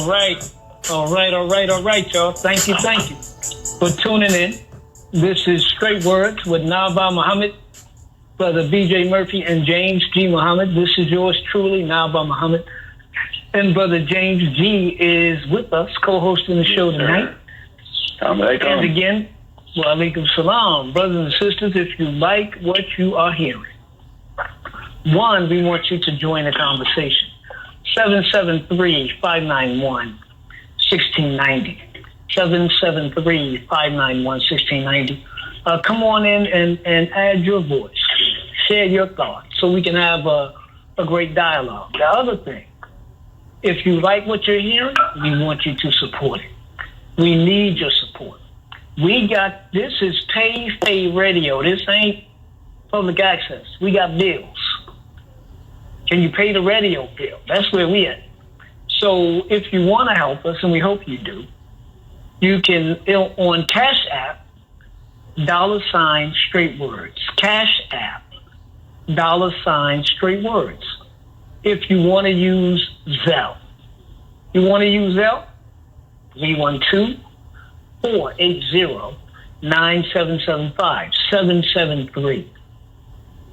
All right, y'all. Thank you for tuning in. This is Straight Words with Naba'a Muhammad, Brother B.J. Murphy, and James G. Muhammad. This is yours truly, Naba'a Muhammad. And Brother James G. is with us, co-hosting the show tonight. And again, wa alaikum salam. Brothers and sisters, if you like what you are hearing, one, we want you to join the conversation. 773-591-1690. 773-591-1690. Come on in and add your voice. Share your thoughts so we can have a great dialogue. The other thing, if you like what you're hearing, we want you to support it. We need your support. This is pay radio. This ain't public access. We got bills. Can you pay the radio bill? That's where we at. So if you want to help us, and we hope you do, you can, on Cash App, $ Straight Words. Cash App, $ Straight Words. If you want to use Zelle. 312-480-9775.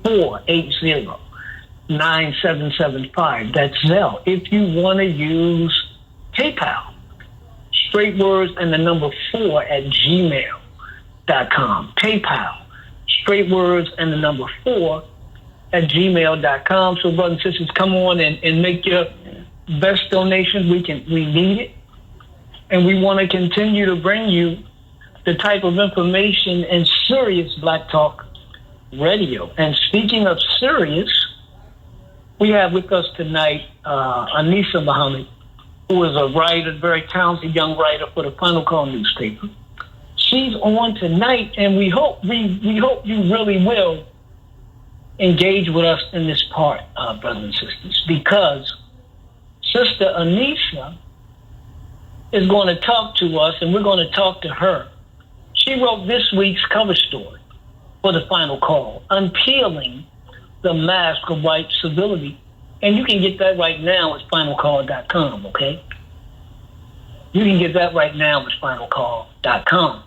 773-480-9775. That's Zelle. If you want to use PayPal, Straight Words and the number 4 at gmail.com. PayPal, Straight Words and the number 4 at gmail.com. So brothers and sisters, come on and make your best donations. We need it. And we want to continue to bring you the type of information and serious Black Talk radio. And speaking of serious, we have with us tonight Anisah Muhammad, who is a writer, very talented young writer for the Final Call newspaper. She's on tonight, and we hope you really will engage with us in this part, brothers and sisters, because Sister Anisah is going to talk to us, and we're going to talk to her. She wrote this week's cover story for the Final Call, Unpeeling the Mask of White Civility. And you can get that right now at finalcall.com, okay? You can get that right now at finalcall.com.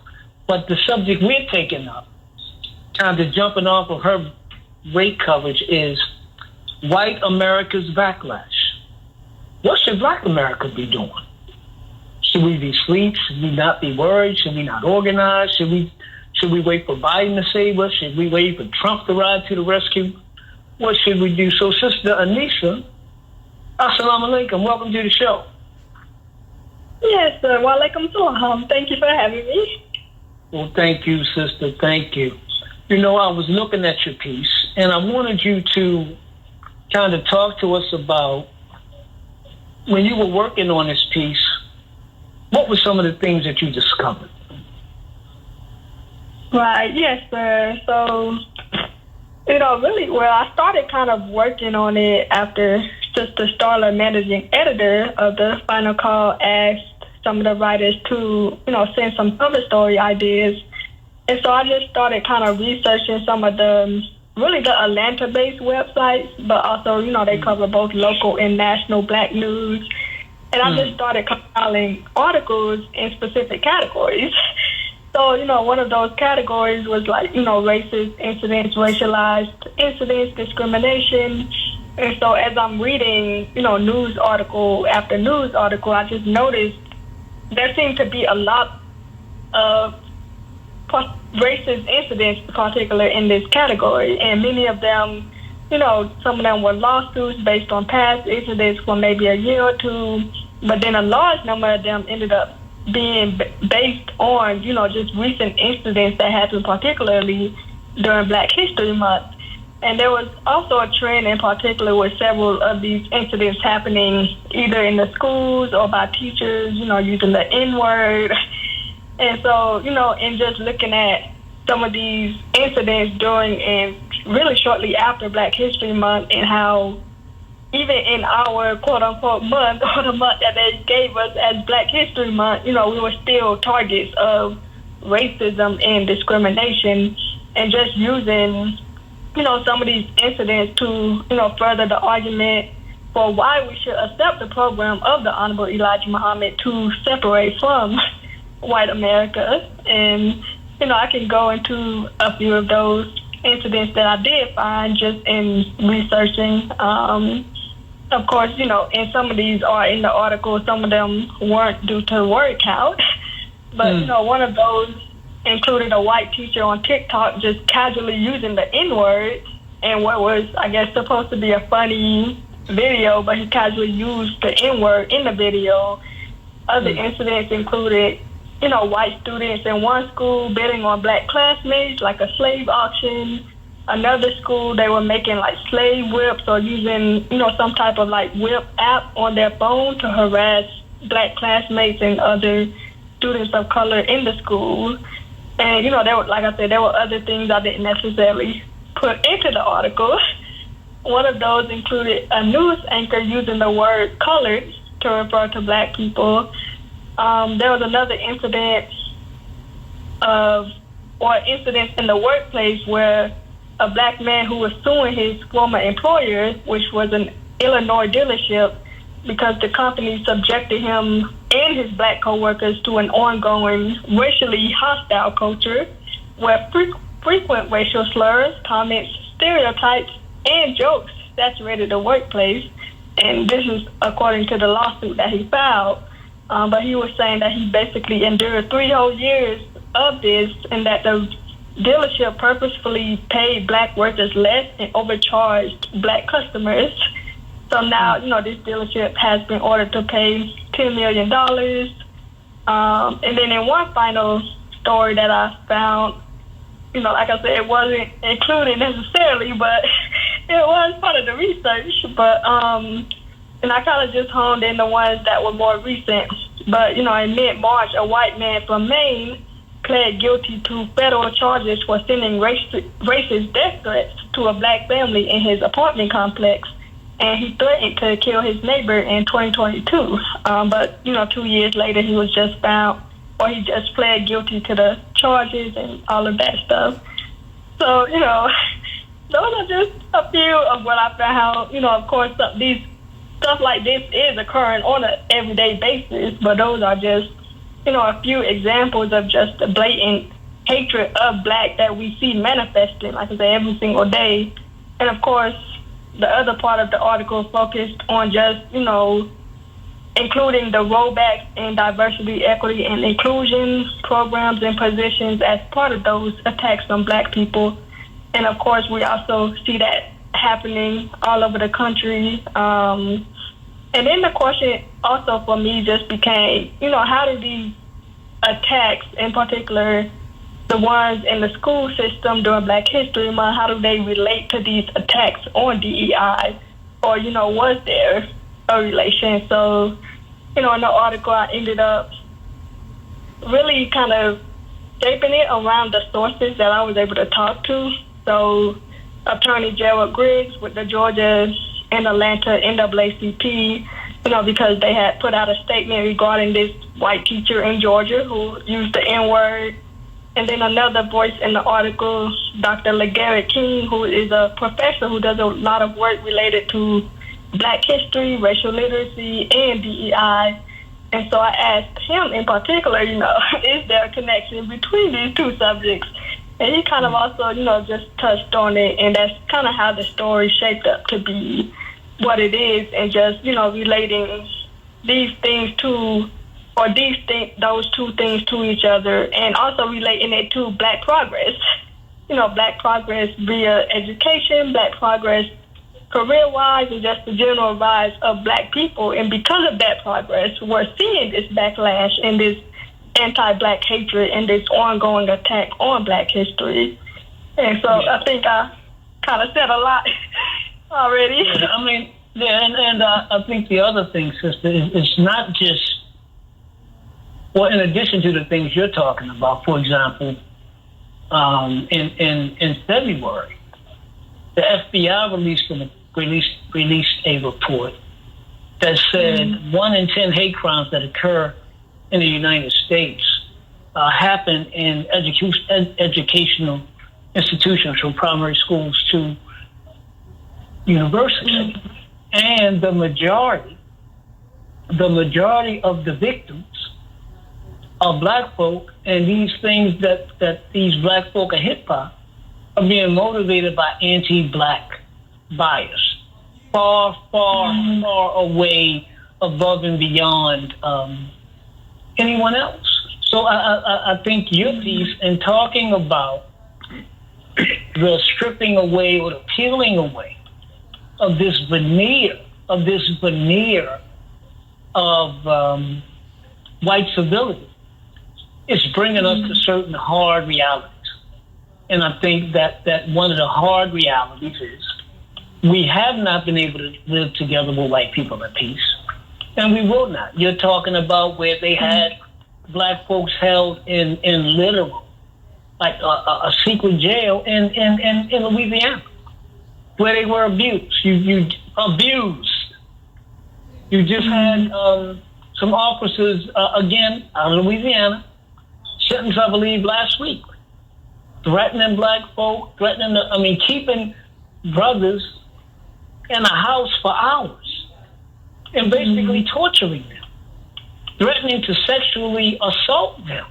But the subject we're taking up, kind of jumping off of her great coverage, is white America's backlash. What should Black America be doing? Should we be asleep? Should we not be worried? Should we not organize? Should we wait for Biden to save us? Should we wait for Trump to ride to the rescue? What should we do? So, Sister Anisah, assalamu alaikum. Welcome to the show. Yes, sir. Wa alaikum salam. Thank you for having me. Well, thank you, sister. Thank you. You know, I was looking at your piece, and I wanted you to kind of talk to us about when you were working on this piece, what were some of the things that you discovered? Right. Yes, sir. So, really, I started kind of working on it after Sister Starla, managing editor of the Final Call, asked some of the writers to, send some cover story ideas. And so I just started kind of researching some of the Atlanta-based websites, but also, they cover both local and national Black news. And I just started compiling articles in specific categories. So, one of those categories was racist incidents, racialized incidents, discrimination. And so as I'm reading, news article after news article, I just noticed there seemed to be a lot of racist incidents, in particular in this category. And many of them, some of them were lawsuits based on past incidents for maybe a year or two. But then a large number of them ended up being based on, just recent incidents that happened, particularly during Black History Month. And there was also a trend in particular with several of these incidents happening either in the schools or by teachers, using the N-word. And so, in just looking at some of these incidents during and really shortly after Black History Month, and how even in our quote-unquote month, or the month that they gave us as Black History Month, we were still targets of racism and discrimination, and just using, some of these incidents to, further the argument for why we should accept the program of the Honorable Elijah Muhammad to separate from white America. And, I can go into a few of those incidents that I did find just in researching. Of course, and some of these are in the article, some of them weren't due to word count. But, one of those included a white teacher on TikTok just casually using the N-word and what was, I guess, supposed to be a funny video, but he casually used the N-word in the video. Other incidents included, white students in one school bidding on black classmates like a slave auction. Another school, they were making like slave whips or using, some type of like whip app on their phone to harass black classmates and other students of color in the school. And, there were, like I said, there were other things I didn't necessarily put into the article. One of those included a news anchor using the word colored to refer to black people. There was another incident incidents in the workplace where a black man who was suing his former employer, which was an Illinois dealership, because the company subjected him and his black coworkers to an ongoing racially hostile culture where frequent racial slurs, comments, stereotypes, and jokes saturated the workplace. And this is according to the lawsuit that he filed. But he was saying that he basically endured 3 whole years of this and that the dealership purposefully paid black workers less and overcharged black customers. So now, this dealership has been ordered to pay $10 million. And then in one final story that I found, like I said, it wasn't included necessarily, but it was part of the research. But, and I kind of just honed in the ones that were more recent. But, in mid-March, a white man from Maine pled guilty to federal charges for sending racist death threats to a black family in his apartment complex. And he threatened to kill his neighbor in 2022. But, 2 years later, he was just found, or he just pled guilty to the charges and all of that stuff. So, those are just a few of what I found. Of course, these stuff like this is occurring on an everyday basis, but those are just, a few examples of just the blatant hatred of black that we see manifesting, like I say, every single day. And of course, the other part of the article focused on just, including the rollbacks in diversity, equity, and inclusion programs and positions as part of those attacks on black people. And of course, we also see that happening all over the country. And then the question also for me just became, how do these attacks, in particular the ones in the school system during Black History Month, how do they relate to these attacks on DEI? Or, was there a relation? So, in the article, I ended up really kind of shaping it around the sources that I was able to talk to. So, Attorney Gerald Griggs with the Georgia and Atlanta NAACP, because they had put out a statement regarding this white teacher in Georgia who used the N-word. And then another voice in the article, Dr. LeGarrette King, who is a professor who does a lot of work related to Black history, racial literacy, and DEI. And so I asked him in particular, is there a connection between these two subjects? And he kind of also, just touched on it, and that's kind of how the story shaped up to be what it is, and just, relating these things to, or those two things to each other, and also relating it to Black progress. Black progress via education, Black progress career-wise, and just the general rise of Black people. And because of that progress, we're seeing this backlash and this anti-Black hatred and this ongoing attack on Black history. And so I think I kind of said a lot already. And I think the other thing, sister, is it's not just, well, in addition to the things you're talking about, for example, in February, the FBI released a report that said 1 in 10 hate crimes that occur in the United States happen in educational institutions, from primary schools to universities. And the majority of the victims are black folk, and these things that these black folk are hit by are being motivated by anti-black bias, far away above and beyond anyone else. So I think your piece in talking about the stripping away or the peeling away of this veneer of white civility, is bringing us to certain hard realities. And I think that one of the hard realities is we have not been able to live together with white people in peace, and we will not. You're talking about where they had black folks held in literal, like a secret jail in Louisiana, where they were abused. You abused. You just had some officers, again, out of Louisiana, sentenced, I believe, last week, threatening black folk, keeping brothers in a house for hours and basically torturing them, threatening to sexually assault them.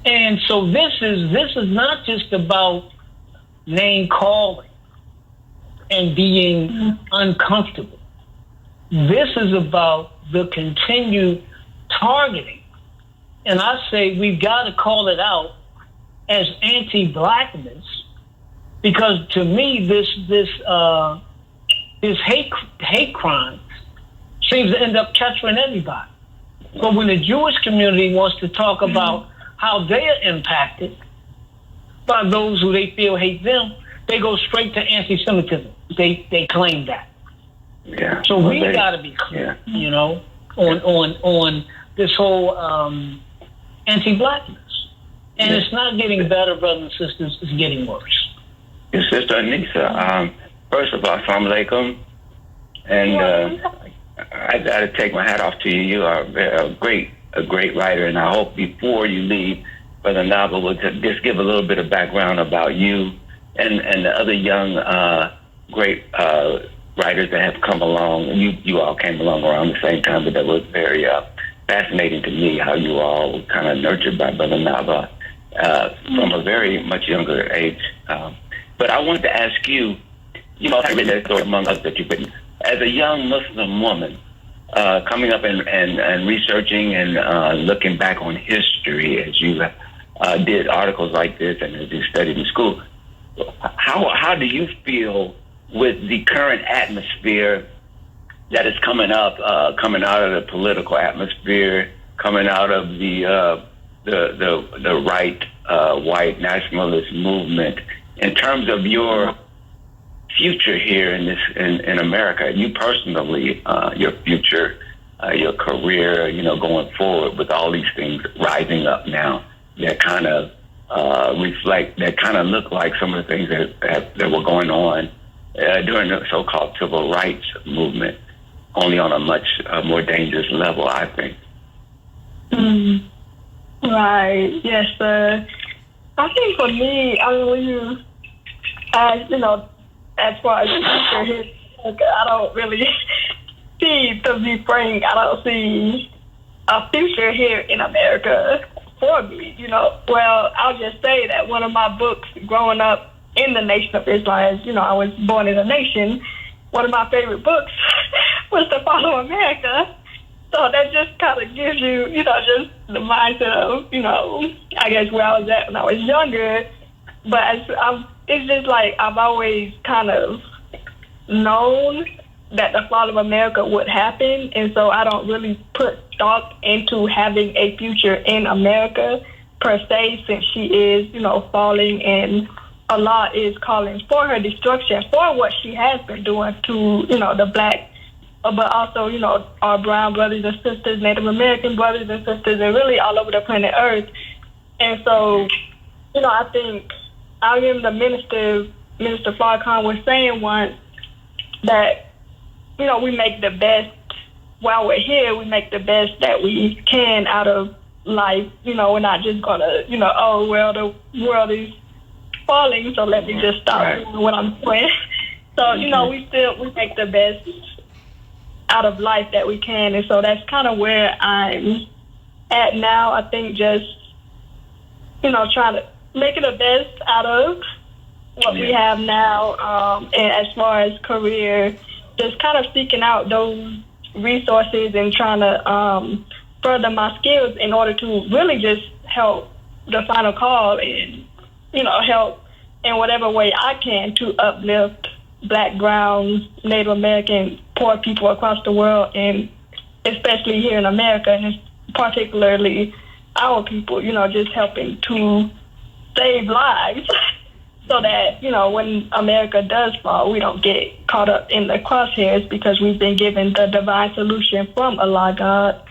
And so this is not just about name calling and being uncomfortable. This is about the continued targeting. And I say we've got to call it out as anti-Blackness, because to me this hate crime seems to end up capturing everybody. But when the Jewish community wants to talk about how they are impacted by those who they feel hate them, they go straight to anti-Semitism. They claim that. Yeah. So we got to be clear, on this whole anti-Blackness. And it's not getting better, brothers and sisters. It's getting worse. Your sister Anisah, first of all, assalamu alaikum. And I got to take my hat off to you. You are a great writer, and I hope before you leave, Brother Naba'a will just give a little bit of background about you and the other young great writers that have come along. You all came along around the same time, but that was very fascinating to me how you all were kind of nurtured by Brother Naba'a from a very much younger age. But I wanted to ask you, I've written that story among others that you've written. As a young Muslim woman, coming up and researching and looking back on history as you did articles like this and as you studied in school, how do you feel with the current atmosphere that is coming out of the political atmosphere, coming out of the right white nationalist movement, in terms of your future here in America, you personally, your future, your career, going forward with all these things rising up now that kind of that kind of look like some of the things that were going on during the so-called civil rights movement, only on a much more dangerous level, I think. Right. Yes. I think for me, as far as the future here, I don't really see, to be frank, I don't see a future here in America for me, Well, I'll just say that one of my books growing up in the Nation of Islam, as I was born in a nation, one of my favorite books was To Follow America. So that just kind of gives you, just the mindset of, I guess where I was at when I was younger. But it's just like I've always kind of known that the fall of America would happen. And so I don't really put stock into having a future in America per se, since she is, falling and Allah is calling for her destruction for what she has been doing to, the black, but also, our brown brothers and sisters, Native American brothers and sisters, and really all over the planet Earth. And so, I think I remember the Minister Farrakhan was saying once that, we make the best, while we're here, we make the best that we can out of life. We're not just going to, the world is falling, so let me just stop doing what I'm doing. So, we make the best out of life that we can. And so that's kind of where I'm at now. I think just, trying to make it the best out of what we have now. And as far as career, just kind of seeking out those resources and trying to further my skills in order to really just help the Final Call and, help in whatever way I can to uplift Black, brown, Native American, poor people across the world, and especially here in America, and particularly our people, just helping to save lives so that, when America does fall, we don't get caught up in the crosshairs because we've been given the divine solution from Allah God.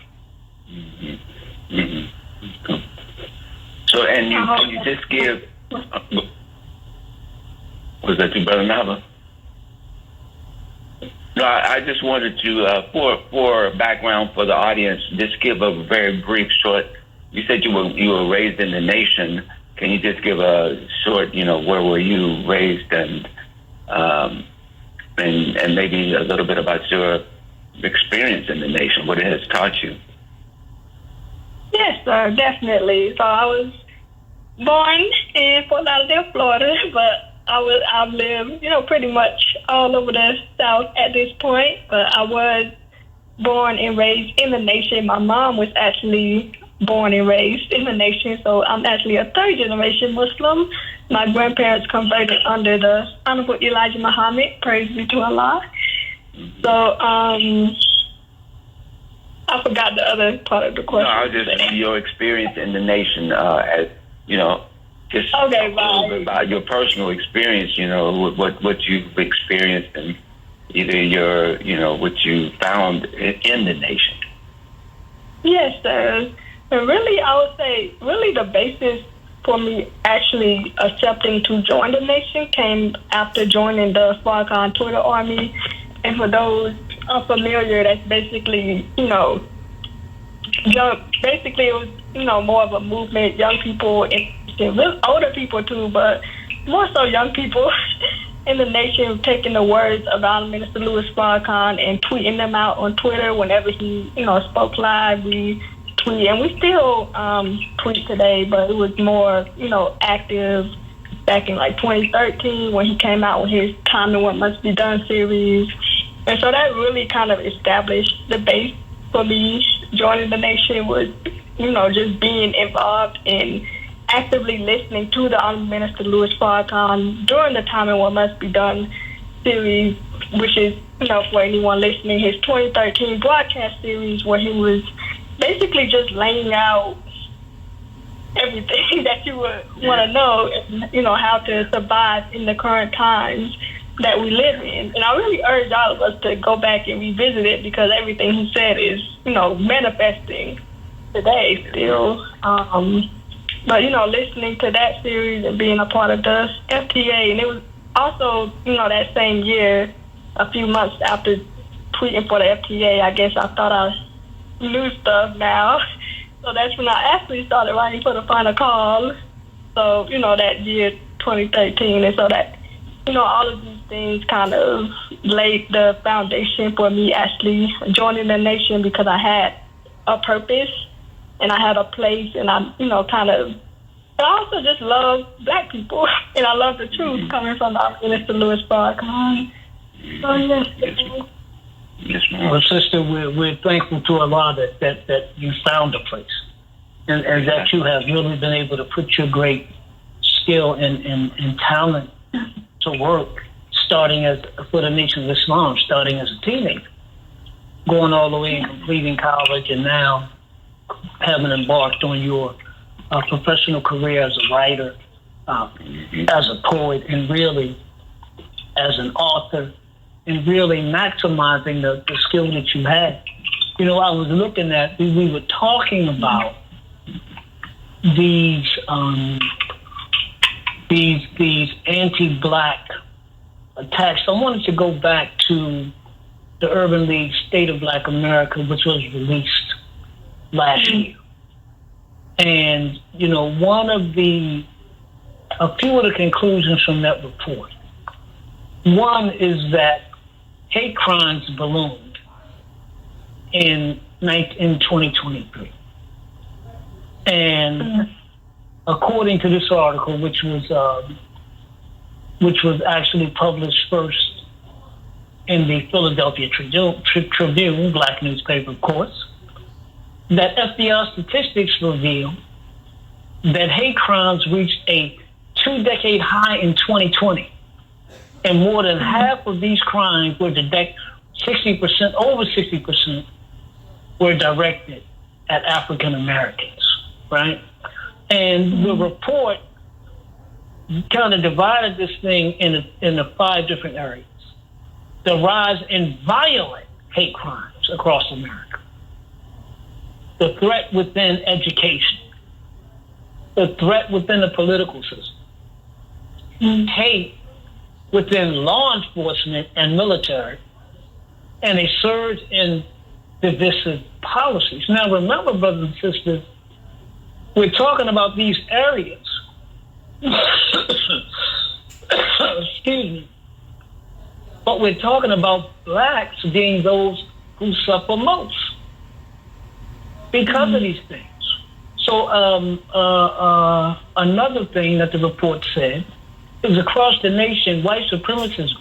Mm-hmm. Mm-hmm. So, and you just give, was that you, Brother Naba'a? No, I just wanted to, for background for the audience, just give a very brief, short. You said you were raised in the nation. Can you just give a short, where were you raised, and maybe a little bit about your experience in the nation, what it has taught you? Yes, sir, definitely. So I was born in Fort Lauderdale, Florida, but I've lived, pretty much all over the South at this point. But I was born and raised in the nation. My mom was actually born and raised in the nation, so I'm actually a third-generation Muslim. My grandparents converted under the Honorable Elijah Muhammad, praise be to Allah. So, I forgot the other part of the question. No, I was just your experience in the nation, as just okay, a little bit about your personal experience. What you've experienced, and either your what you found in the nation. Yes, sir. And really, I would say, really the basis for me actually accepting to join the nation came after joining the Farrakhan Twitter Army. And for those unfamiliar, that's basically, basically it was, more of a movement, young people, and older people too, but more so young people in the nation taking the words of our Minister Louis Farrakhan and tweeting them out on Twitter whenever he, spoke live. We tweet, and we still tweet today, but it was more, active back in like 2013 when he came out with his Time and What Must Be Done series. And so that really kind of established the base for me joining the nation was, just being involved in actively listening to the Honorable Minister Louis Farrakhan during the Time and What Must Be Done series, which is, for anyone listening, his 2013 broadcast series where he was basically just laying out everything that you would want to know, how to survive in the current times that we live in. And I really urge all of us to go back and revisit it because everything he said is, manifesting today still. But, listening to that series and being a part of the FTA, and it was also, that same year, a few months after tweeting for the FTA, I guess I thought I knew stuff now. So that's when I actually started writing for the Final Call. So, that year, 2013. And so that, all of these things kind of laid the foundation for me actually joining the nation because I had a purpose and I had a place, and I, but I also just love Black people, and I love the truth coming from the Minister Louis Farrakhan. So, yes. Yes, ma'am. Well, sister, we're thankful to Allah that you found a place, and that you have really been able to put your great skill and talent to work, starting for the Nation of Islam, starting as a teenager, going all the way and completing college, and now having embarked on your professional career as a writer, as a poet, and really as an author, and really maximizing the skill that you had. I was looking at, we were talking about these anti-Black attacks. I wanted to go back to the Urban League State of Black America, which was released last year. And, a few of the conclusions from that report One is that hate crimes ballooned in 2023. And according to this article, which was actually published first in the Philadelphia Tribune, black newspaper, of course, that FBI statistics reveal that hate crimes reached a 2-decade high in 2020. And more than half of these crimes were 60%, over 60%, were directed at African Americans, right? And the report kind of divided this thing into 5 different areas. The rise in violent hate crimes across America, the threat within education, the threat within the political system, hate within law enforcement and military, and a surge in divisive policies. Now, remember, brothers and sisters, we're talking about these areas. Excuse me. But we're talking about blacks being those who suffer most because of these things. So another thing that the report said is across the nation, white supremacist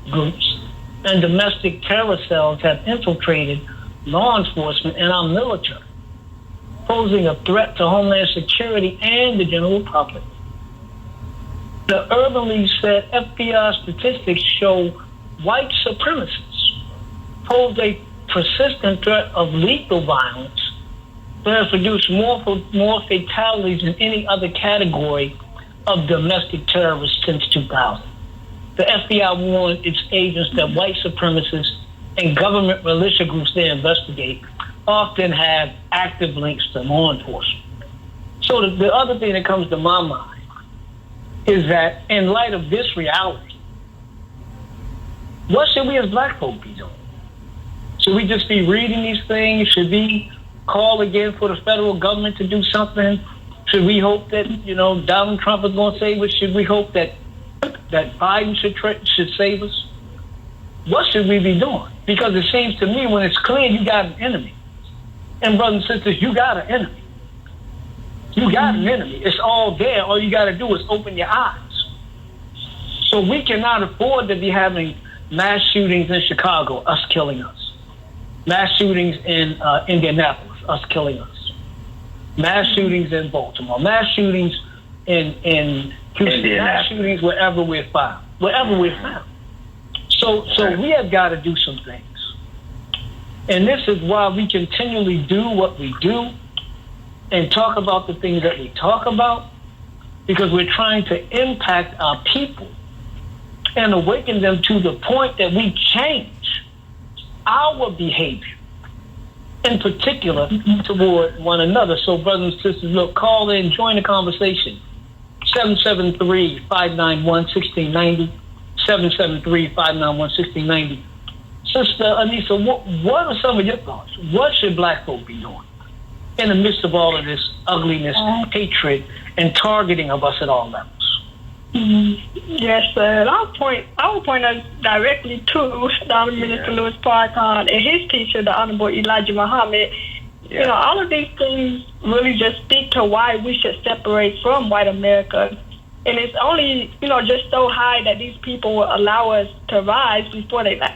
groups and domestic terror cells have infiltrated law enforcement and our military, posing a threat to homeland security and the general public. The Urban League said FBI statistics show white supremacists pose a persistent threat of lethal violence that has produced more fatalities than any other category of domestic terrorists since 2000. The FBI warned its agents that white supremacists and government militia groups they investigate often have active links to law enforcement. So the other thing that comes to my mind is that in light of this reality, what should we as black folk be doing? Should we just be reading these things? Should we call again for the federal government to do something? Should we hope that, Donald Trump is going to save us? Should we hope that Biden should save us? What should we be doing? Because it seems to me when it's clear you got an enemy. And brothers and sisters, you got an enemy. You got an enemy. It's all there. All you got to do is open your eyes. So we cannot afford to be having mass shootings in Chicago, us killing us. Mass shootings in Indianapolis, us killing us. Mass shootings in Baltimore. Mass shootings in Houston. Mass shootings wherever we're found. So we have got to do some things. And this is why we continually do what we do and talk about the things that we talk about, because we're trying to impact our people and awaken them to the point that we change our behavior, in particular toward one another. So brothers and sisters, look, call in, join the conversation. 773-591-1690, 773-591-1690. Sister Anisah, what are some of your thoughts? What should black folk be doing in the midst of all of this ugliness, hatred, and targeting of us at all levels? Yes, sir. I would point us directly to Dr. Minister Louis Farrakhan and his teacher, the Honorable Elijah Muhammad. Yeah. All of these things really just speak to why we should separate from white America. And it's only, just so high that these people will allow us to rise before they die.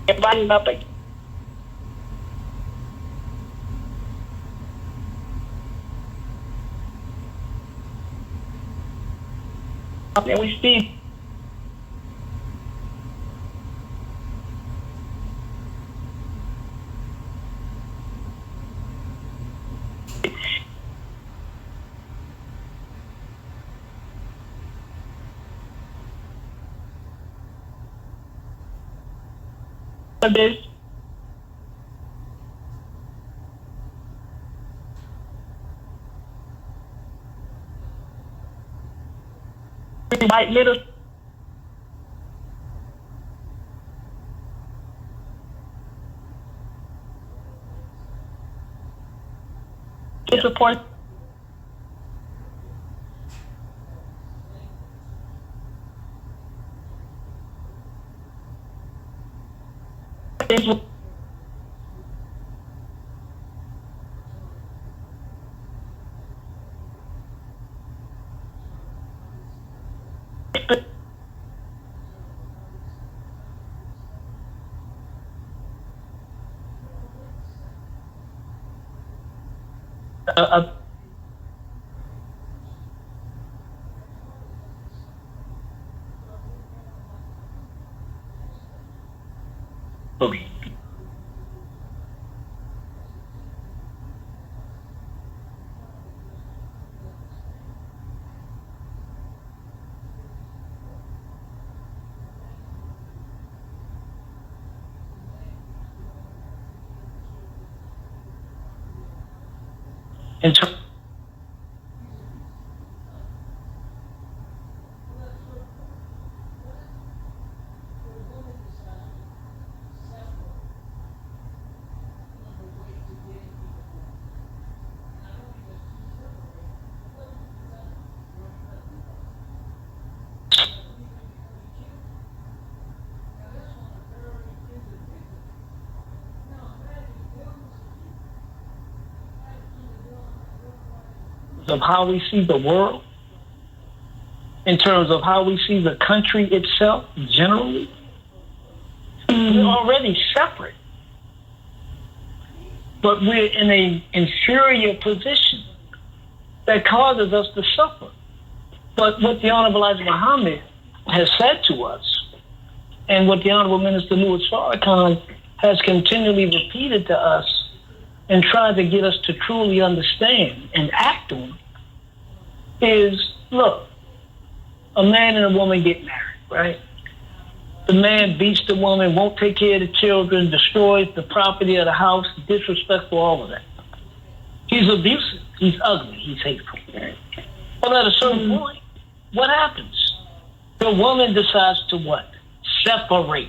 Inviting up again. And we see this white middle to support this. In terms of how we see the world, in terms of how we see the country itself generally, we're already separate. But we're in an inferior position that causes us to suffer. But what the Honorable Anisah Muhammad has said to us, and what the Honorable Minister Louis Farrakhan has continually repeated to us and tried to get us to truly understand and act on, is, look, a man and a woman get married, right? The man beats the woman, won't take care of the children, destroys the property of the house, disrespectful, all of that. He's abusive, he's ugly, he's hateful. Well, at a certain point, what happens? The woman decides to what? Separate.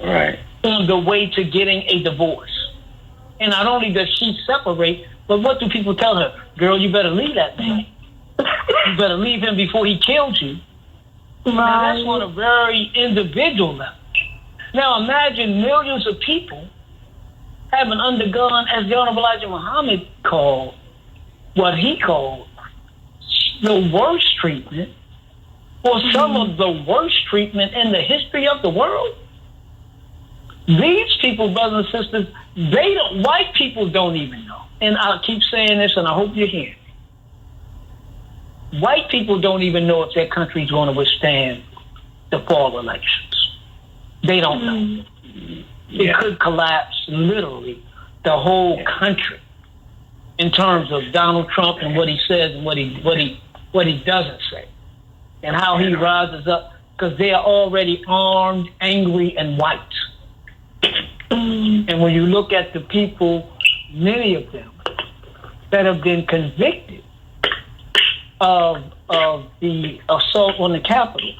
Right. On the way to getting a divorce. And not only does she separate, but what do people tell her? Girl, you better leave that man. You better leave him before he kills you. Right. Now, that's on a very individual level. Now, imagine millions of people having undergone, as the Honorable Elijah Muhammad called, what he called the worst treatment, or some of the worst treatment in the history of the world. These people, brothers and sisters, white people don't even know. And I'll keep saying this, and I hope you're hearing. White people don't even know if their country's going to withstand the fall elections. They don't know. It could collapse literally the whole country in terms of Donald Trump and what he says and what he doesn't say, and how he rises up, because they are already armed, angry, and white. And when you look at the people, many of them that have been convicted of the assault on the Capitol,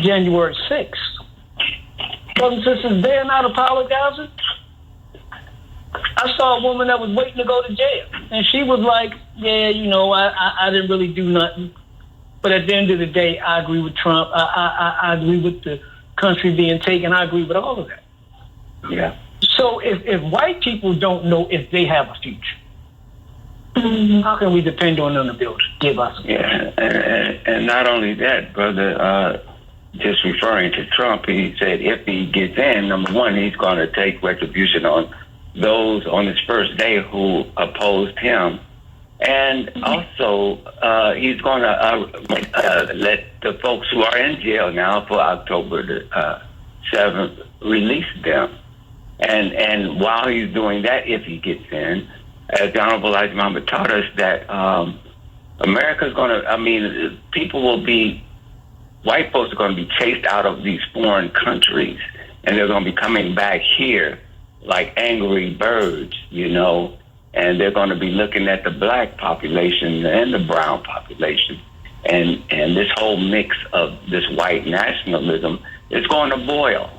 January 6th, brothers and sisters, they're not apologizing. I saw a woman that was waiting to go to jail, and she was like, yeah, you know, I didn't really do nothing. But at the end of the day, I agree with Trump. I agree with the country being taken. I agree with all of that. Yeah. So if white people don't know if they have a future, how can we depend on them to give us a future? Yeah, and not only that, brother, just referring to Trump, he said if he gets in, number one, he's going to take retribution on those on his first day who opposed him. And also, he's going to let the folks who are in jail now for October the 7th release them. And while he's doing that, if he gets in, as the Honorable Elijah Muhammad taught us, that America's going to, people will be, white folks are going to be chased out of these foreign countries, and they're going to be coming back here like angry birds, you know, and they're going to be looking at the black population and the brown population. And this whole mix of this white nationalism is going to boil.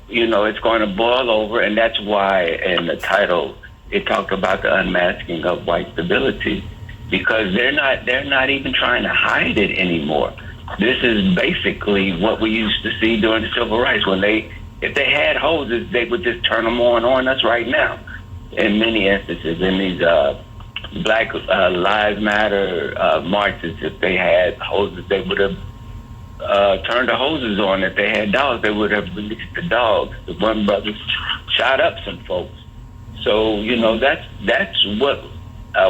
You know, it's going to boil over, and that's why in the title it talked about the unmasking of white civility, because they're not even trying to hide it anymore. This is basically what we used to see during the civil rights, when if they had hoses, they would just turn them on us right now. In many instances, in these Black Lives Matter marches, if they had hoses, they would have turned the hoses on. If they had dogs, they would have released the dogs. The one brother shot up some folks. So, that's what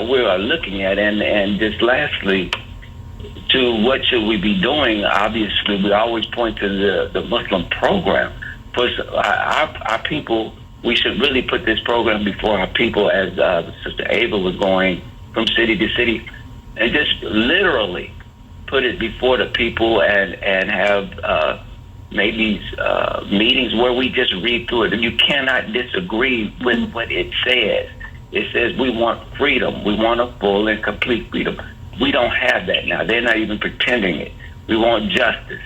we are looking at. And just lastly, to what should we be doing, obviously, we always point to the Muslim program. For our people, we should really put this program before our people, as Sister Ava was going from city to city, and just literally put it before the people and have maybe meetings where we just read through it. And you cannot disagree with what it says. It says we want freedom. We want a full and complete freedom. We don't have that now. They're not even pretending it. We want justice.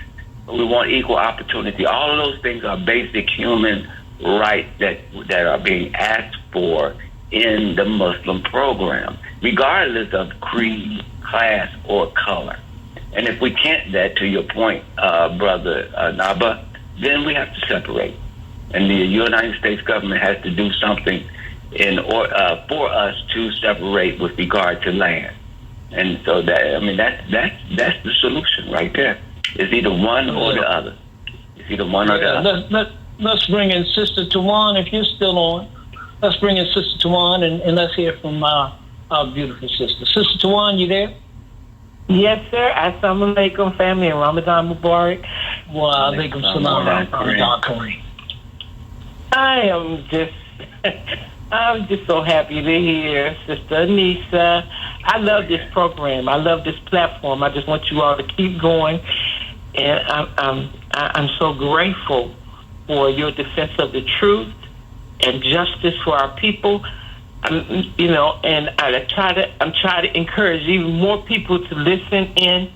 We want equal opportunity. All of those things are basic human rights that are being asked for in the Muslim program, regardless of creed, class, or color. And if we can't that, to your point, Brother Naba'a, then we have to separate. And the United States government has to do something for us to separate with regard to land. And so that's the solution right there. It's either one or the other. It's either one or the other. Let's bring in Sister Tawan, if you're still on. Let's bring in Sister Tawan, and let's hear from our beautiful sister. Sister Tawan, you there? Yes, sir. Assalamu alaikum, family, and Ramadan Mubarak. Wa alaikum salam. Ramadan Kareem. I'm just so happy to hear Sister Anisah. I love this program. I love this platform. I just want you all to keep going, and I'm so grateful for your defense of the truth and justice for our people. And I'm trying to encourage even more people to listen in.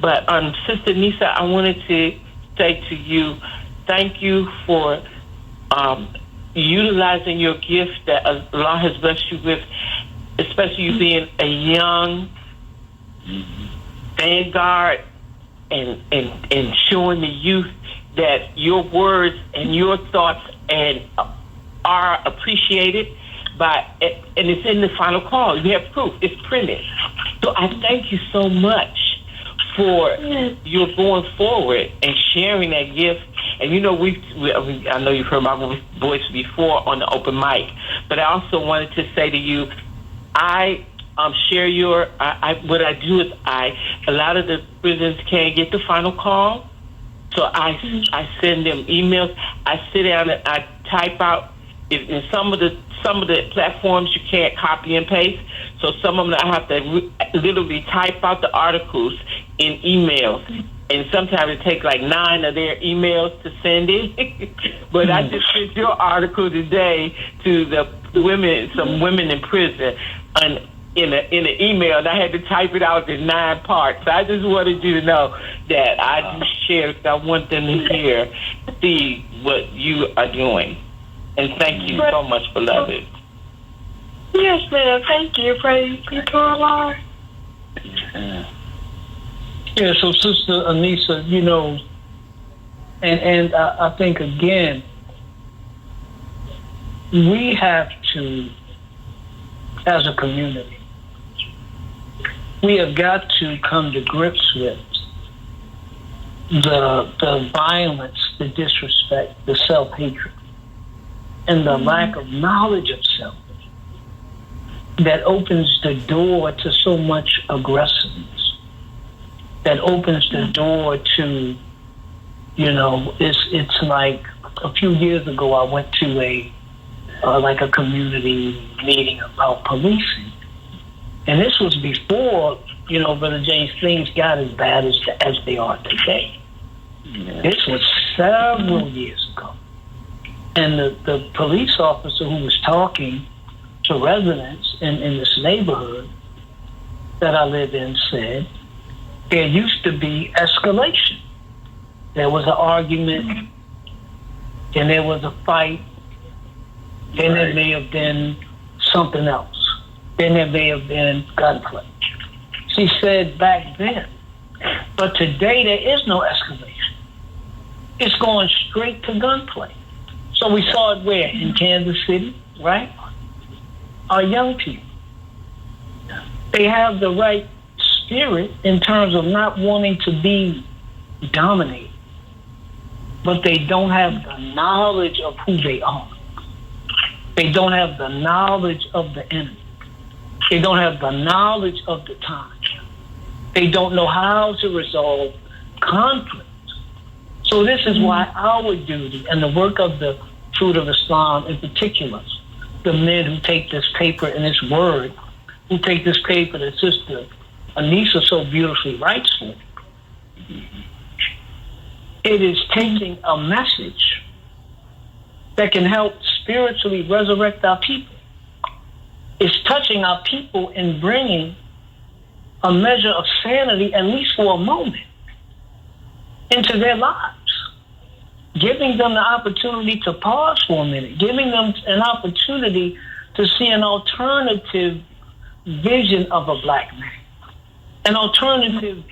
But Sister Anisah, I wanted to say to you, thank you for utilizing your gift that Allah has blessed you with, especially you being a young vanguard and showing the youth that your words and your thoughts are appreciated and it's in the final call. You have proof. It's printed. So I thank you so much for your going forward and sharing that gift. And I know you've heard my voice before on the open mic, but I also wanted to say to you, I share what I do is a lot of the prisons can't get the final call, so I send them emails. I sit down and I type out. In some of the platforms you can't copy and paste, so some of them I have to literally type out the articles in emails, and sometimes it takes like 9 of their emails to send it. But I just sent your article today to some women in prison, and in an email, and I had to type it out in 9 parts. So I just wanted you to know that I just share because I want them to see what you are doing. And thank you so much for loving. Yes, ma'am. Thank you. Praise be to Allah. Yeah, so Sister Anisah, and I think, again, we have to, as a community, we have got to come to grips with the violence, the disrespect, the self-hatred, and the lack of knowledge of self that opens the door to so much aggressiveness, that opens the door to, it's like a few years ago I went to a community meeting about policing. And this was before, Brother James, things got as bad as they are today. Yeah. This was several years ago. And the police officer who was talking to residents in this neighborhood that I live in said, there used to be escalation. There was an argument, and there was a fight, and there may have been something else. Then there may have been gunplay. She said back then. But today there is no escalation. It's going straight to gunplay. So we saw it where? In Kansas City, right? Our young people. They have the right spirit in terms of not wanting to be dominated. But they don't have the knowledge of who they are. They don't have the knowledge of the enemy. They don't have the knowledge of the time. They don't know how to resolve conflict. So this is why our duty and the work of the Fruit of Islam in particular, the men who take this paper and this word, who take this paper that Sister Anisah so beautifully writes for, it is taking a message that can help spiritually resurrect our people. It's touching our people and bringing a measure of sanity, at least for a moment, into their lives. Giving them the opportunity to pause for a minute, giving them an opportunity to see an alternative vision of a black man, an alternative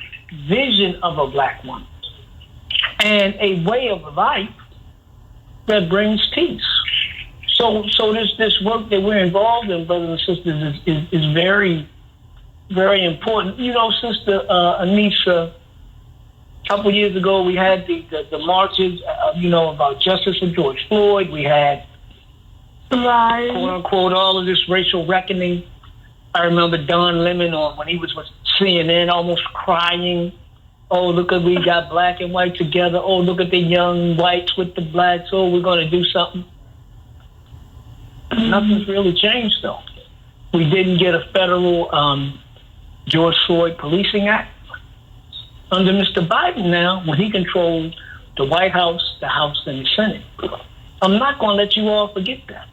vision of a black woman, and a way of life that brings peace. So this work that we're involved in, brothers and sisters, is very, very important. You know, Sister Anisah, a couple years ago, we had the marches, about justice for George Floyd. We had, Right. quote unquote, all of this racial reckoning. I remember Don Lemon when he was with CNN almost crying. Oh, look at, we got black and white together. Oh, look at the young whites with the blacks. Oh, we're going to do something. Nothing's really changed, though. We didn't get a federal George Floyd Policing Act. Under Mr. Biden now, when he controlled the White House, the House, and the Senate. I'm not going to let you all forget that.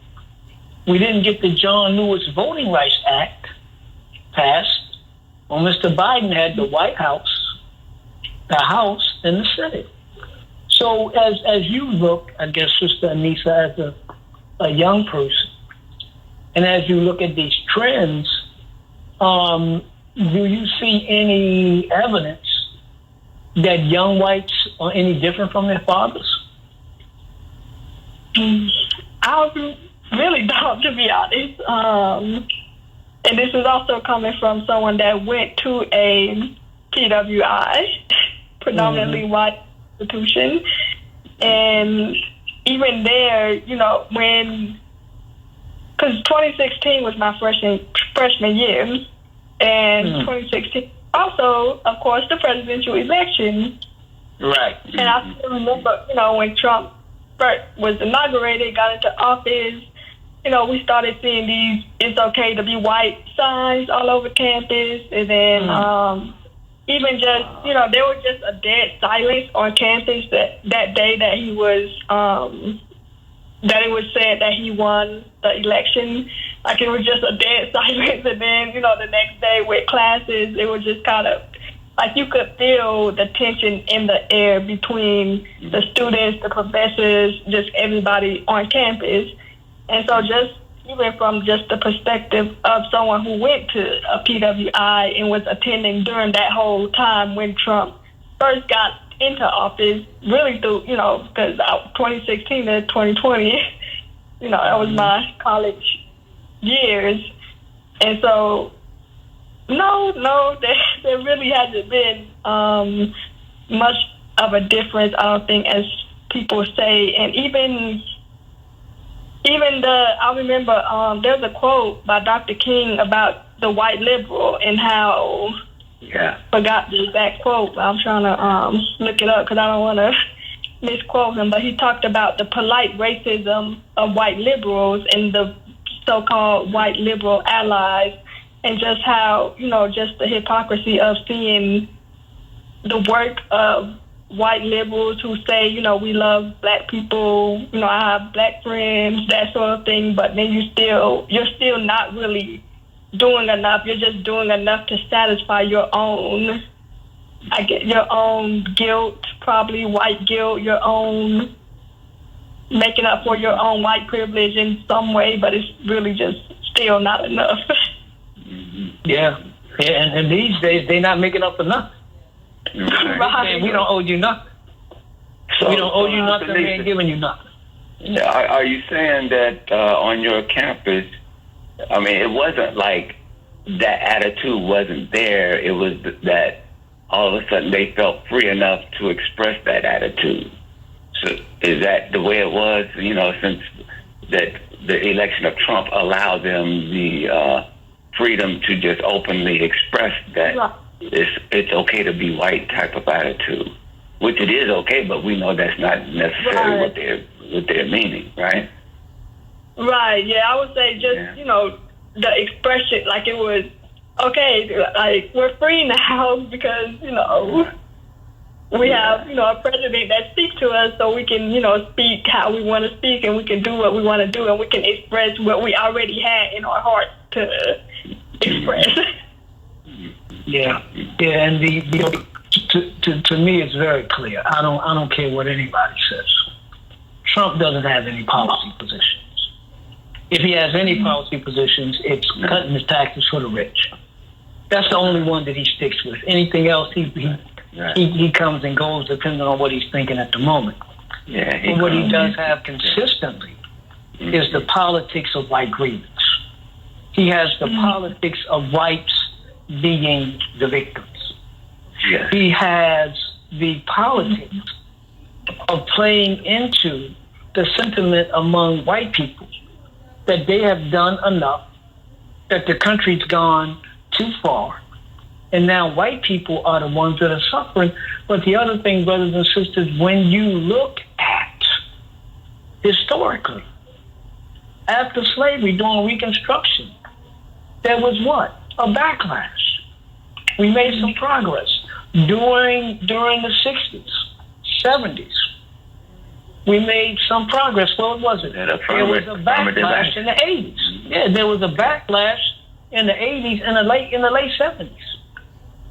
We didn't get the John Lewis Voting Rights Act passed when Mr. Biden had the White House, the House, and the Senate. So as you look, I guess, Sister Anisah, as a young person, and as you look at these trends, do you see any evidence that young whites are any different from their fathers? I really don't, to be honest. And this is also coming from someone that went to a PWI, predominantly white institution. And even there, because 2016 was my freshman year, and 2016 also, of course, the presidential election. Right. And I still remember, when Trump first was inaugurated, got into office, we started seeing these "it's okay to be white" signs all over campus. And then even just, there was just a dead silence on campus that day that he was, that it was said that he won the election. Like, it was just a dead silence. And then, the next day with classes, it was just kind of like you could feel the tension in the air between the students, the professors, just everybody on campus. And so just even from just the perspective of someone who went to a PWI and was attending during that whole time when Trump first got into office, really through, because 2016 to 2020, that was my college years. And so, no, there really hasn't been much of a difference, I don't think, as people say. And even I remember there's a quote by Dr. King about the white liberal and how, forgot the exact quote, but I'm trying to look it up because I don't want to misquote him, but he talked about the polite racism of white liberals and the so-called white liberal allies, and just how, just the hypocrisy of seeing the work of white liberals who say, we love black people, I have black friends, that sort of thing, but then you're still not really doing enough. You're just doing enough to satisfy your own, your own guilt, probably white guilt, your own making up for your own white privilege in some way, but it's really just still not enough. Yeah. And these days, they're not making up for nothing. Right. And we don't owe you nothing. So, We don't owe you nothing. We ain't giving you nothing. Yeah, are you saying that on your campus, I mean, it wasn't like that attitude wasn't there. It was that all of a sudden they felt free enough to express that attitude. So is that the way it was, you know, since that the election of Trump allowed them the freedom to just openly express that it's okay to be white type of attitude, which it is okay, but we know that's not necessarily what they're meaning, right? Right, yeah, I would say just, you know, the expression, like it was, okay, like we're free now because, you know, we have, you know, a president that speaks to us so we can, you know, speak how we want to speak and we can do what we want to do and we can express what we already had in our heart to express. Yeah, and to me, it's very clear. I don't care what anybody says. Trump doesn't have any policy positions. If he has any policy positions, it's cutting his taxes for the rich. That's the only one that he sticks with. Anything else, he comes and goes depending on what he's thinking at the moment. Yeah, but what he does have consistently is the politics of white grievance. He has the politics of whites being the victims. Yes. He has the politics of playing into the sentiment among white people that they have done enough, that the country's gone too far, and now white people are the ones that are suffering. But the other thing, brothers and sisters, when you look at historically, after slavery, during Reconstruction, there was what? A backlash. We made some progress. During the 60s, 70s, we made some progress. What was it? There was a backlash in the 80s. Yeah, there was a backlash in the 80s and in the late 70s.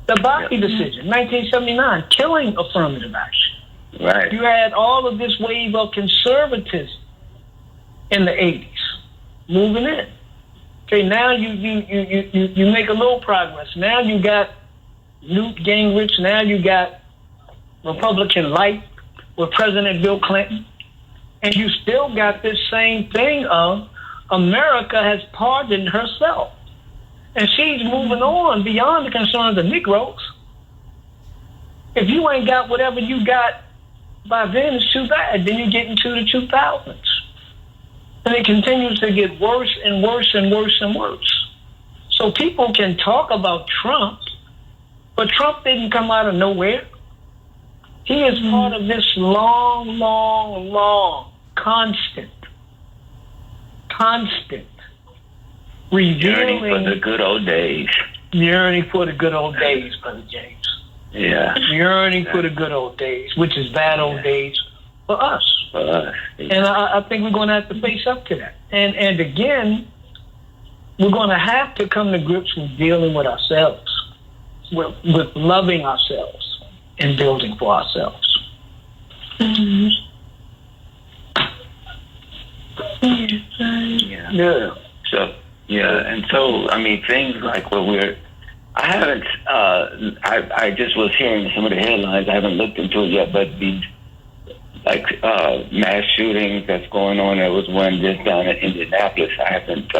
The Bakke decision, 1979, killing affirmative action. Right. You had all of this wave of conservatism in the 80s, moving in. Okay, now you make a little progress. Now you got Newt Gingrich. Now you got Republican light with President Bill Clinton. And you still got this same thing of America has pardoned herself. And she's moving on beyond the concerns of Negroes. If you ain't got whatever you got by then, it's too bad. Then you get into the 2000s. And it continues to get worse and worse and worse and worse. So people can talk about Trump, but Trump didn't come out of nowhere. He is part of this long, constant revealing. Yearning for the good old days. Yearning for the good old days, Brother James. Yeah. Yearning for the good old days, which is bad old days for us. For us. And I think we're going to have to face up to that. And again, we're going to have to come to grips with dealing with ourselves, with loving ourselves and building for ourselves. Yeah. So, I mean, things like what I just was hearing some of the headlines. I haven't looked into it yet, but the mass shootings that's going on. There was one just down in Indianapolis. I haven't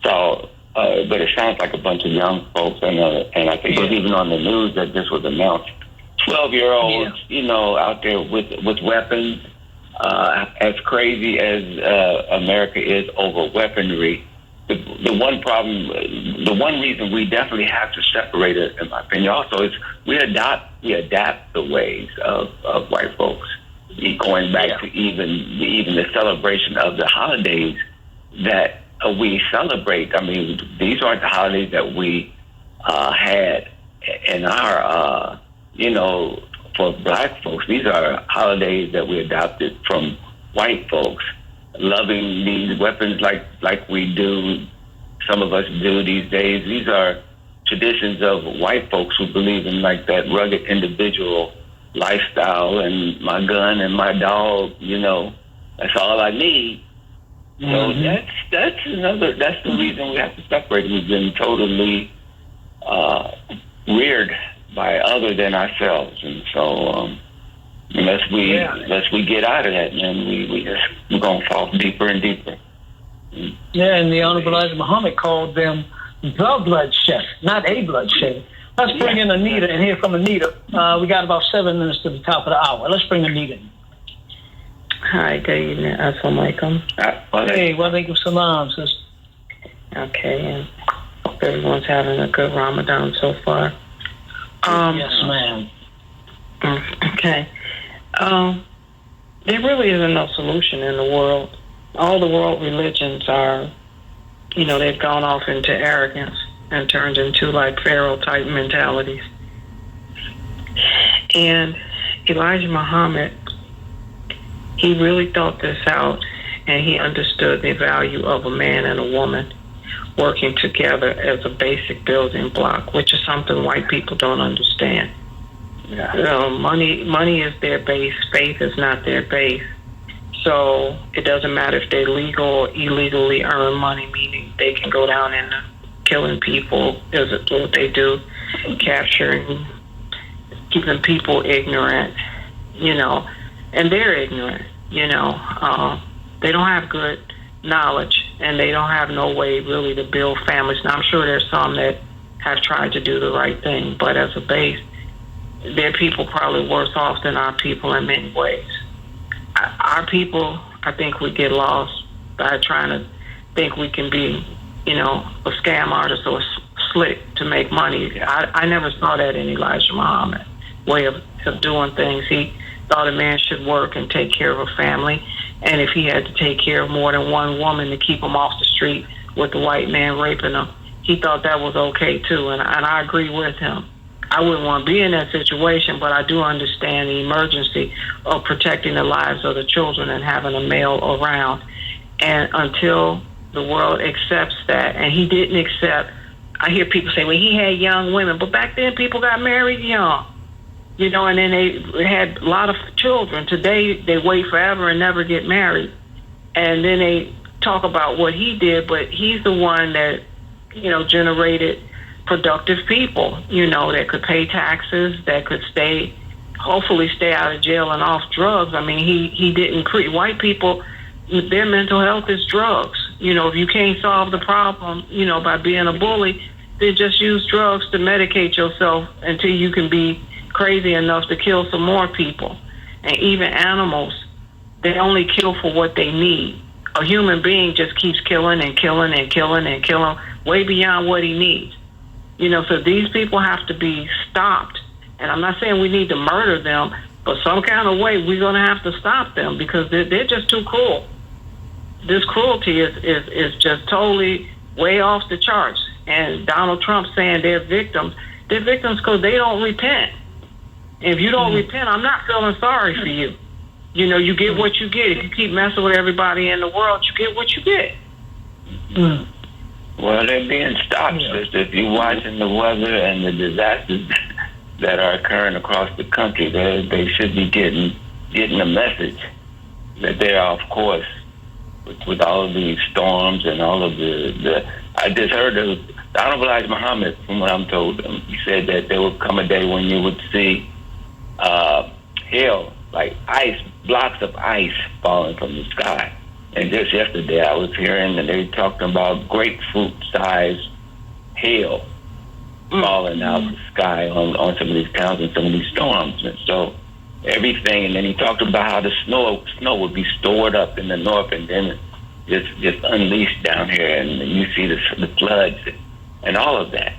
saw, but it sounds like a bunch of young folks, and I think it was even on the news that this was announced. 12-year-olds, you know, out there with weapons. As crazy as America is over weaponry, the one problem, the one reason we definitely have to separate it, in my opinion, also is we adapt the ways of white folks. Going back to even the celebration of the holidays that we celebrate. I mean, these aren't the holidays that we had in our, you know, for black folks. These are holidays that we adopted from white folks, loving these weapons like we do. Some of us do these days. These are traditions of white folks who believe in like that rugged individual lifestyle, and my gun and my dog, you know, that's all I need. So that's the reason we have to separate. We've been totally reared by other than ourselves, and so unless we get out of that, then we're gonna fall deeper and deeper. Yeah, and the Honorable Anisah Muhammad called them the bloodshed, not a bloodshed. Let's bring in Anita and hear from Anita. We got about 7 minutes to the top of the hour. Let's bring Anita in. Hi, good evening. Assalamu alaikum. Hey, wa alaikum salam, sister. Okay, and hope everyone's having a good Ramadan so far. Yes, ma'am. Okay. There really isn't no solution in the world. All the world religions are, they've gone off into arrogance and turned into like Pharaoh-type mentalities. And Elijah Muhammad, he really thought this out, and he understood the value of a man and a woman working together as a basic building block, which is something white people don't understand. Yeah. Money is their base. Faith is not their base. So it doesn't matter if they legal or illegally earn money, meaning they can go down and killing people is what they do, capturing, keeping people ignorant, and they're ignorant, they don't have good knowledge, and they don't have no way really to build families. Now, I'm sure there's some that have tried to do the right thing, but as a base, their people probably worse off than our people in many ways. Our people, I think we get lost by trying to think we can be, a scam artist or slick to make money. I never saw that in Elijah Muhammad way of doing things. He thought a man should work and take care of a family, and if he had to take care of more than one woman to keep him off the street with the white man raping him, he thought that was okay too, and I agree with him. I wouldn't want to be in that situation, but I do understand the emergency of protecting the lives of the children and having a male around. And until the world accepts that, and he didn't accept, I hear people say, well, he had young women, but back then people got married young, and then they had a lot of children. Today they wait forever and never get married. And then they talk about what he did, but he's the one that, generated productive people, that could pay taxes, that could hopefully stay out of jail and off drugs. I mean, he didn't create white people. Their mental health is drugs. If you can't solve the problem, by being a bully, then just use drugs to medicate yourself until you can be crazy enough to kill some more people. And even animals, they only kill for what they need. A human being just keeps killing and killing and killing and killing way beyond what he needs. So these people have to be stopped. And I'm not saying we need to murder them, but some kind of way we're going to have to stop them because they're just too cruel. This cruelty is just totally way off the charts. And Donald Trump saying they're victims because they don't repent. And if you don't repent, I'm not feeling sorry for you. You get what you get. If you keep messing with everybody in the world, you get what you get. Well, they're being stopped, sister. If you're watching the weather and the disasters that are occurring across the country, they should be getting a message that they are, of course, with all of these storms and all of the I just heard the Honorable Elijah Muhammad, from what I'm told, he said that there would come a day when you would see hail, like ice, blocks of ice falling from the sky. And just yesterday I was hearing that they talked about grapefruit-sized hail falling out of the sky on some of these towns and some of these storms. And so everything, and then he talked about how the snow would be stored up in the north and then just unleashed down here, and you see the floods and all of that.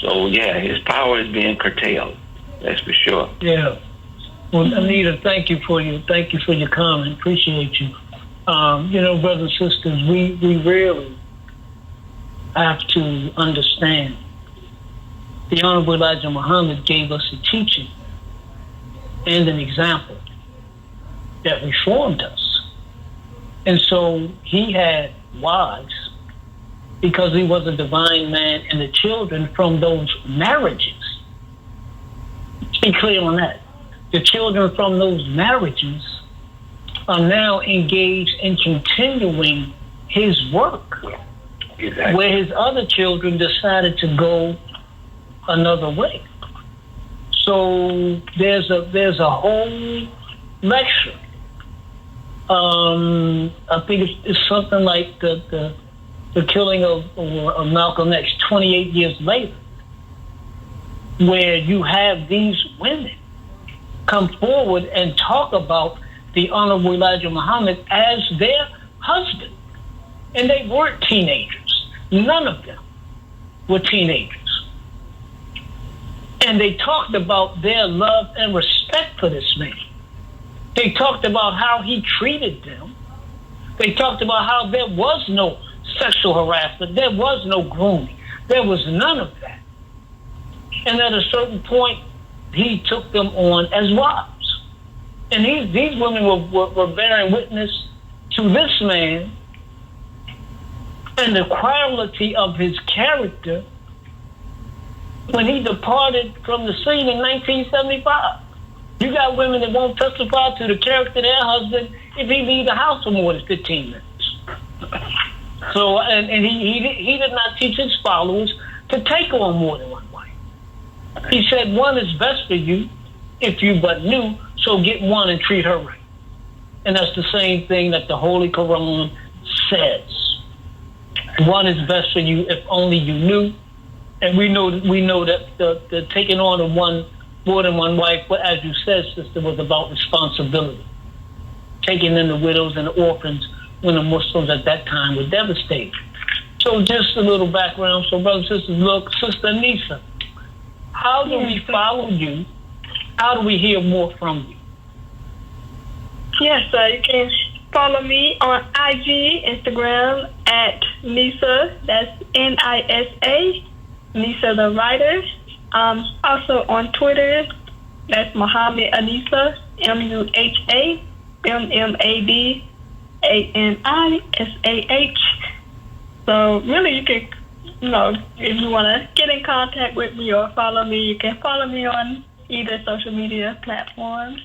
So yeah, his power is being curtailed. That's for sure. Yeah. Well, Anita, thank you for your comment. Appreciate you. Brothers and sisters, we really have to understand. The Honorable Elijah Muhammad gave us a teaching and an example that reformed us. And so he had wives because he was a divine man, and the children from those marriages. Be clear on that. The children from those marriages are now engaged in continuing his work, Exactly. where his other children decided to go another way. So there's a whole lecture. I think it's something like the killing of Malcolm X 28 years later, where you have these women come forward and talk about the Honorable Elijah Muhammad as their husband. And they weren't teenagers. None of them were teenagers. And they talked about their love and respect for this man. They talked about how he treated them. They talked about how there was no sexual harassment. There was no grooming. There was none of that. And at a certain point, he took them on as wives. And these women were bearing witness to this man and the quality of his character when he departed from the scene in 1975. You got women that won't testify to the character of their husband if he leaves the house for more than 15 minutes. So, and he did not teach his followers to take on more than one wife. He said one is best for you if you but knew, so get one and treat her right. And that's the same thing that the Holy Quran says. One is best for you if only you knew. And we know that the taking on of more than one wife, but as you said, sister, was about responsibility. Taking in the widows and the orphans when the Muslims at that time were devastated. So just a little background. So brothers and sisters, look, Sister Anisah, how do we follow you? How do we hear more from you? Yes, you can follow me on IG, Instagram at Nisa, that's Nisa, Nisa the writer. Also on Twitter, that's Muhammad Anisah, Muhammadanisah. So really you can, if you want to get in contact with me or follow me, you can follow me on either social media platforms.